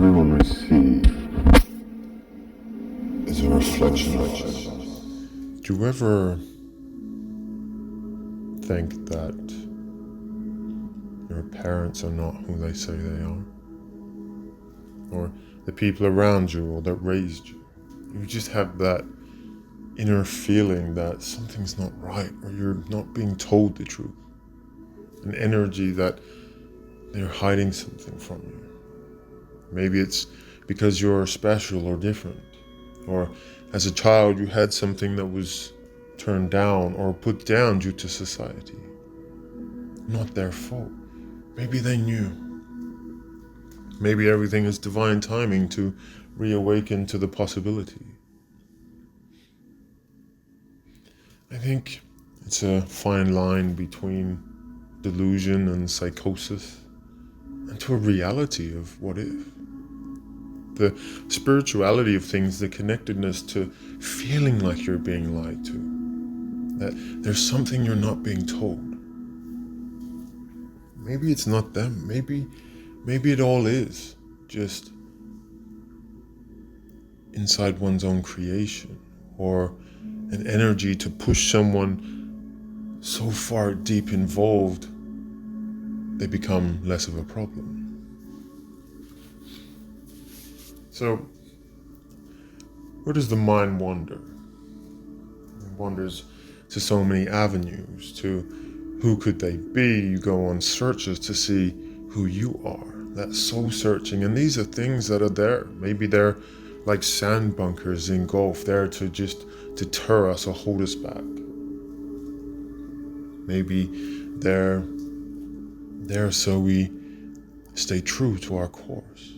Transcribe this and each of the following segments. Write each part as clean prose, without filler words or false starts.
everyone receives is a reflection of us. Do you ever think that your parents are not who they say they are? Or the people around you or that raised you? You just have that inner feeling that something's not right, or you're not being told the truth. An energy that they're hiding something from you. Maybe it's because you're special or different, or as a child you had something that was turned down or put down due to society. Not their fault. Maybe they knew. Maybe everything is divine timing to reawaken to the possibility. I think it's a fine line between delusion and psychosis, and to a reality of what if. The spirituality of things, the connectedness to feeling like you're being lied to, that there's something you're not being told. Maybe it's not them, maybe it all is just inside one's own creation, or an energy to push someone so far deep involved they become less of a problem. So, where does the mind wander? It wanders to so many avenues, to who could they be? You go on searches to see who you are. That's soul searching, and these are things that are there. Maybe they're like sand bunkers in Gulf, there to just deter us or hold us back. Maybe they're there so we stay true to our course.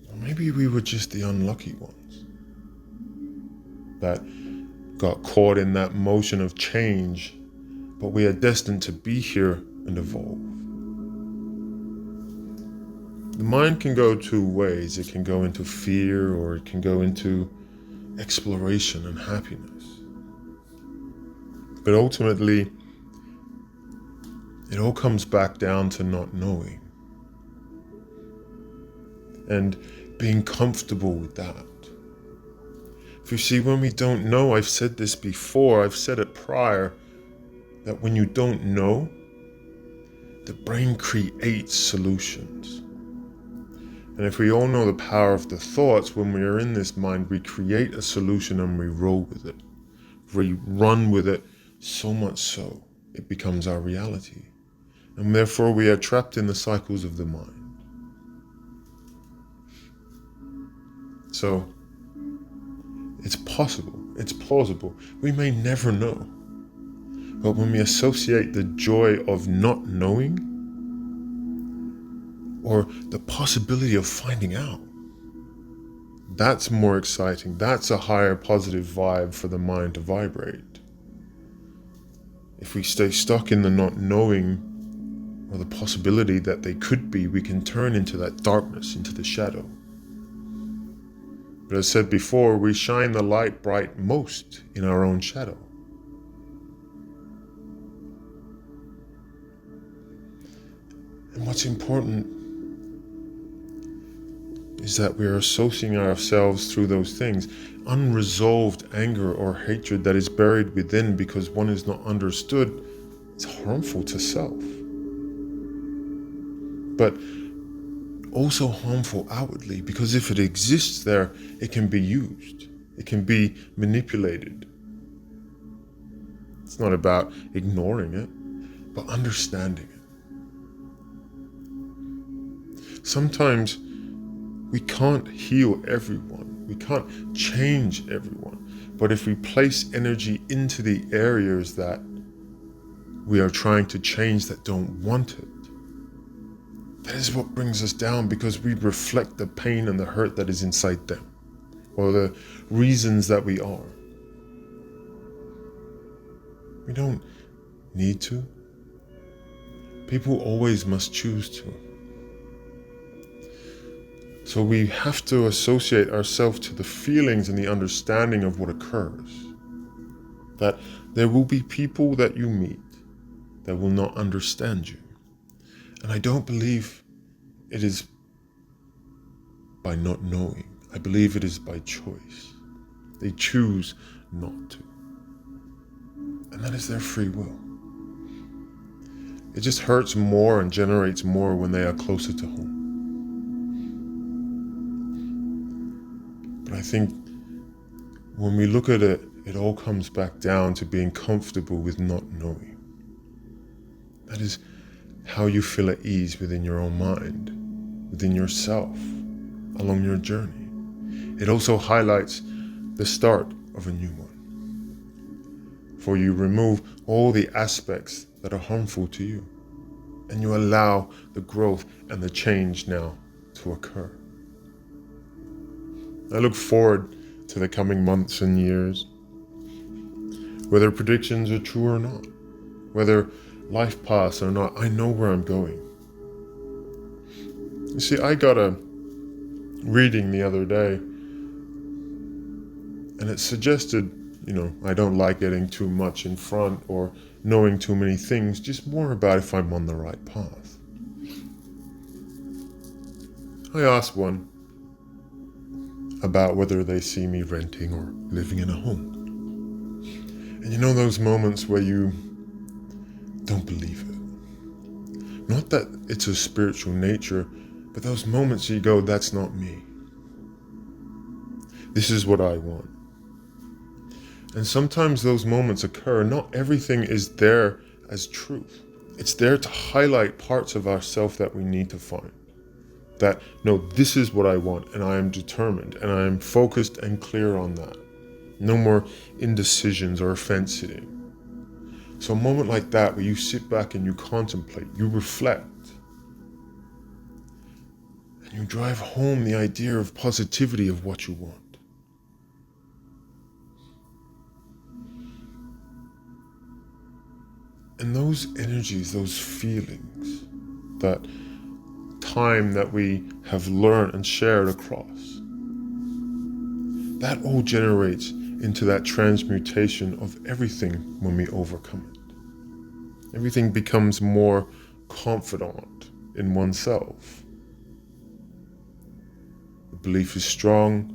Or maybe we were just the unlucky ones that got caught in that motion of change, but we are destined to be here and evolve. The mind can go two ways. It can go into fear, or it can go into exploration and happiness. But ultimately, it all comes back down to not knowing and being comfortable with that. If you see, when we don't know, I've said this before, I've said it prior, that when you don't know, the brain creates solutions. And if we all know the power of the thoughts, when we are in this mind, we create a solution and we roll with it. We run with it, so much so it becomes our reality. And therefore we are trapped in the cycles of the mind. So it's possible, it's plausible. We may never know. But when we associate the joy of not knowing, or the possibility of finding out, that's more exciting. That's a higher positive vibe for the mind to vibrate. If we stay stuck in the not knowing, or the possibility that they could be, we can turn into that darkness, into the shadow. But as said before, we shine the light bright most in our own shadow. And what's important is that we are associating ourselves through those things. Unresolved anger or hatred that is buried within because one is not understood, it's harmful to self. But also harmful outwardly, because if it exists there, it can be used. It can be manipulated. It's not about ignoring it, but understanding it. Sometimes we can't heal everyone. We can't change everyone. But if we place energy into the areas that we are trying to change that don't want it, that is what brings us down, because we reflect the pain and the hurt that is inside them, or the reasons that we are. We don't need to. People always must choose to. So we have to associate ourselves to the feelings and the understanding of what occurs. That there will be people that you meet that will not understand you. And I don't believe it is by not knowing. I believe it is by choice. They choose not to. And that is their free will. It just hurts more and generates more when they are closer to home. But I think when we look at it, it all comes back down to being comfortable with not knowing. That is how you feel at ease within your own mind, within yourself, along your journey. It also highlights the start of a new one. For you remove all the aspects that are harmful to you, and you allow the growth and the change now to occur. I look forward to the coming months and years, whether predictions are true or not, whether life paths or not. I know where I'm going. You see, I got a reading the other day, and it suggested, I don't like getting too much in front or knowing too many things, just more about if I'm on the right path. I asked one about whether they see me renting or living in a home. And you know those moments where you don't believe it? Not that it's a spiritual nature, but those moments you go, that's not me. This is what I want. And sometimes those moments occur. Not everything is there as truth. It's there to highlight parts of ourselves that we need to find. That, no, this is what I want, and I am determined, and I am focused and clear on that. No more indecisions or fence sitting. So a moment like that where you sit back and you contemplate, you reflect, and you drive home the idea of positivity of what you want. And those energies, those feelings, that time that we have learned and shared across, that all generates into that transmutation of everything when we overcome it. Everything becomes more confident in oneself. The belief is strong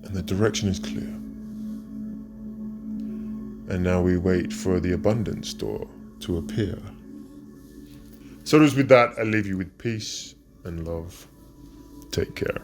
and the direction is clear. And now we wait for the abundance door to appear. So it is with that, I leave you with peace and love. Take care.